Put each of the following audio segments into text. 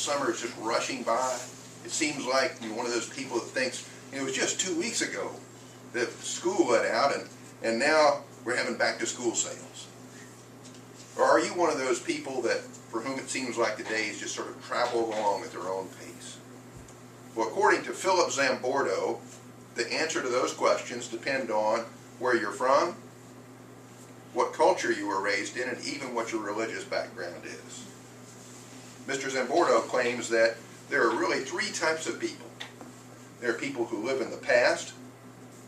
summer is just rushing by. It seems like you're one of those people that thinks, it was just 2 weeks ago that school let out, and now we're having back to school sales. Or are you one of those people that, for whom it seems like the days just sort of travel along at their own pace? Well, according to Philip Zambordo, the answer to those questions depend on where you're from, what culture you were raised in, and even what your religious background is. Mr. Zambordo claims that there are really 3 types of people. There are people who live in the past,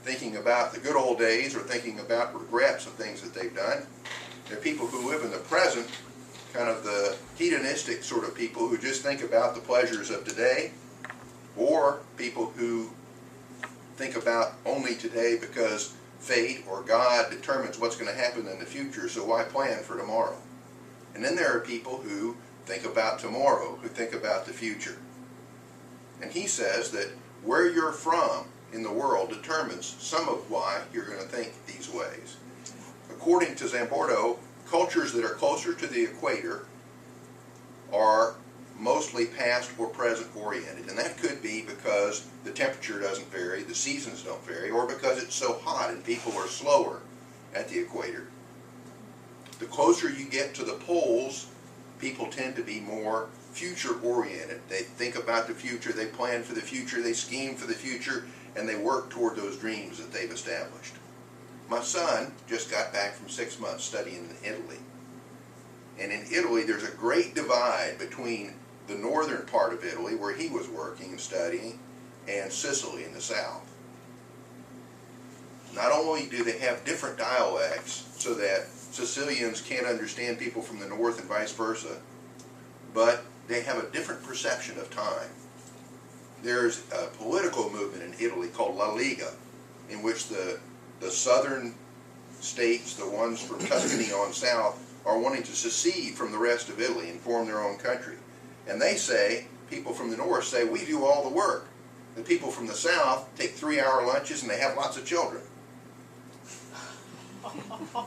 thinking about the good old days or thinking about regrets of things that they've done. There are people who live in the present, kind of the hedonistic sort of people who just think about the pleasures of today, or people who think about only today because fate or God determines what's going to happen in the future, so why plan for tomorrow? And then there are people who think about tomorrow, who think about the future. And he says that where you're from in the world determines some of why you're going to think these ways. According to Zambordo, cultures that are closer to the equator are mostly past or present oriented, and that could be because the temperature doesn't vary, the seasons don't vary, or because it's so hot and people are slower at the equator. The closer you get to the poles, people tend to be more future oriented. They think about the future, they plan for the future, they scheme for the future, and they work toward those dreams that they've established. My son just got back from 6 months studying in Italy. And in Italy there's a great divide between the northern part of Italy, where he was working and studying, and Sicily in the south. Not only do they have different dialects so that Sicilians can't understand people from the north and vice versa, but they have a different perception of time. There's a political movement in Italy called La Liga, in which the southern states, the ones from Tuscany on south, are wanting to secede from the rest of Italy and form their own country. And they say, people from the north say, we do all the work. The people from the south take 3-hour lunches and they have lots of children.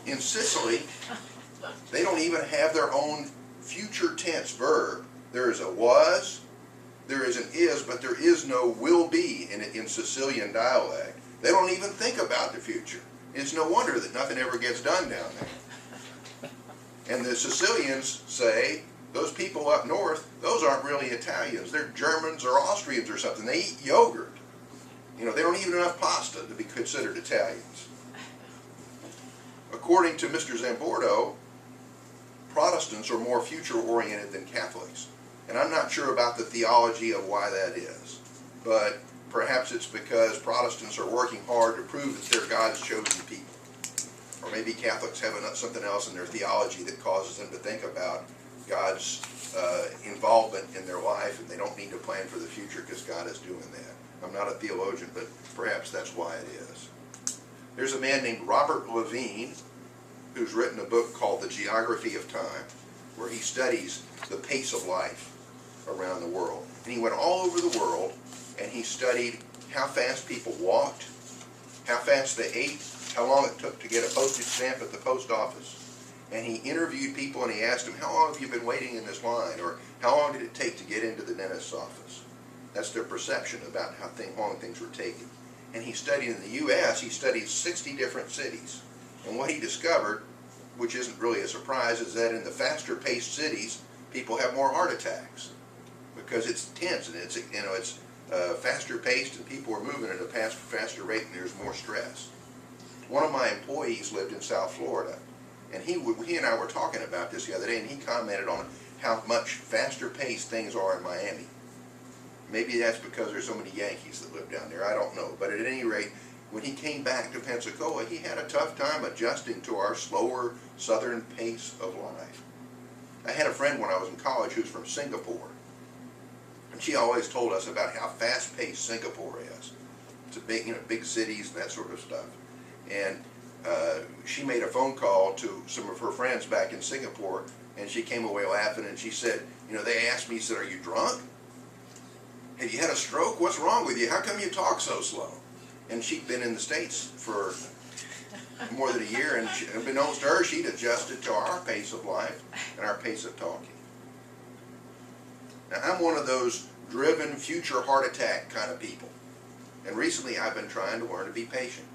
In Sicily, they don't even have their own future tense verb. There is a was, there is an is, but there is no will be in Sicilian dialect. They don't even think about the future. It's no wonder that nothing ever gets done down there. And the Sicilians say, those people up north, those aren't really Italians. They're Germans or Austrians or something. They eat yogurt. You know, they don't eat enough pasta to be considered Italians. According to Mr. Zambordo, Protestants are more future-oriented than Catholics. And I'm not sure about the theology of why that is. But perhaps it's because Protestants are working hard to prove that they're God's chosen people. Or maybe Catholics have something else in their theology that causes them to think about God's involvement in their life, and they don't need to plan for the future because God is doing that. I'm not a theologian, but perhaps that's why it is. There's a man named Robert Levine who's written a book called The Geography of Time, where he studies the pace of life around the world. And he went all over the world and he studied how fast people walked, how fast they ate, how long it took to get a postage stamp at the post office. And he interviewed people and he asked them, how long have you been waiting in this line? Or how long did it take to get into the dentist's office? That's their perception about how long things were taking. And he studied in the U.S., he studied 60 different cities. And what he discovered, which isn't really a surprise, is that in the faster paced cities, people have more heart attacks. Because it's tense and it's faster paced and people are moving at a faster rate and there's more stress. One of my employees lived in South Florida. And he and I were talking about this the other day, and he commented on how much faster paced things are in Miami. Maybe that's because there's so many Yankees that live down there, I don't know. But at any rate, when he came back to Pensacola, he had a tough time adjusting to our slower southern pace of life. I had a friend when I was in college who was from Singapore. And she always told us about how fast-paced Singapore is. It's a big, big cities and that sort of stuff. And she made a phone call to some of her friends back in Singapore, and she came away laughing, and she said, they asked me, said, are you drunk? Have you had a stroke? What's wrong with you? How come you talk so slow? And she'd been in the States for more than a year, and unbeknownst to her, she'd adjusted to our pace of life and our pace of talking. Now, I'm one of those driven future heart attack kind of people. And recently I've been trying to learn to be patient.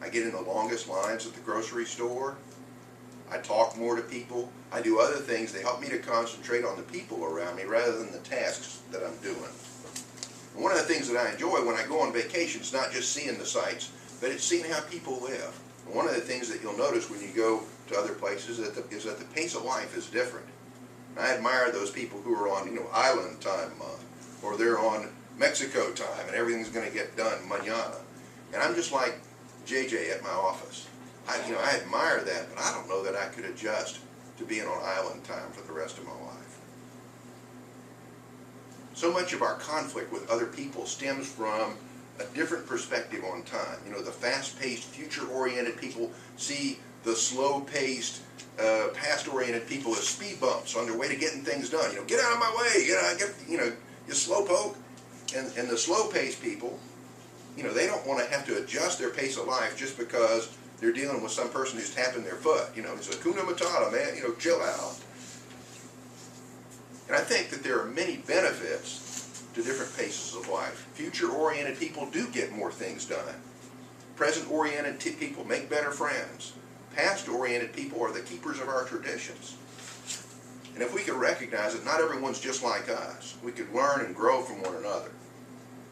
I get in the longest lines at the grocery store. I talk more to people. I do other things that help me to concentrate on the people around me rather than the tasks that I'm doing. And one of the things that I enjoy when I go on vacation is not just seeing the sights, but it's seeing how people live. And one of the things that you'll notice when you go to other places is that the pace of life is different. And I admire those people who are on, island time month, or they're on Mexico time and everything's going to get done mañana. And I'm just like JJ at my office. I admire that, but I don't know that I could adjust to being on island time for the rest of my life. So much of our conflict with other people stems from a different perspective on time. The fast-paced, future-oriented people see the slow-paced, past-oriented people as speed bumps on their way to getting things done. Get out of my way, you slowpoke. And the slow-paced people, they don't want to have to adjust their pace of life just because they're dealing with some person who's tapping their foot. It's a kuna matata, man, chill out. And I think that there are many benefits to different paces of life. Future-oriented people do get more things done. Present-oriented people make better friends. Past-oriented people are the keepers of our traditions. And if we could recognize that not everyone's just like us, we could learn and grow from one another.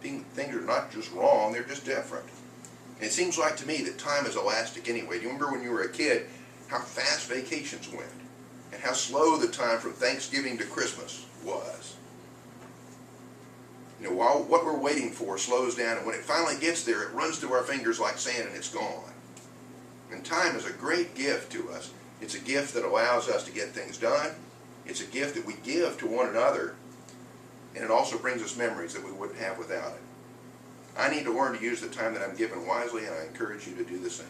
Things are not just wrong, they're just different. And it seems like to me that time is elastic anyway. Do you remember when you were a kid how fast vacations went? And how slow the time from Thanksgiving to Christmas was? While what we're waiting for slows down, and when it finally gets there, it runs through our fingers like sand and it's gone. And time is a great gift to us. It's a gift that allows us to get things done. It's a gift that we give to one another. And it also brings us memories that we wouldn't have without it. I need to learn to use the time that I'm given wisely, and I encourage you to do the same.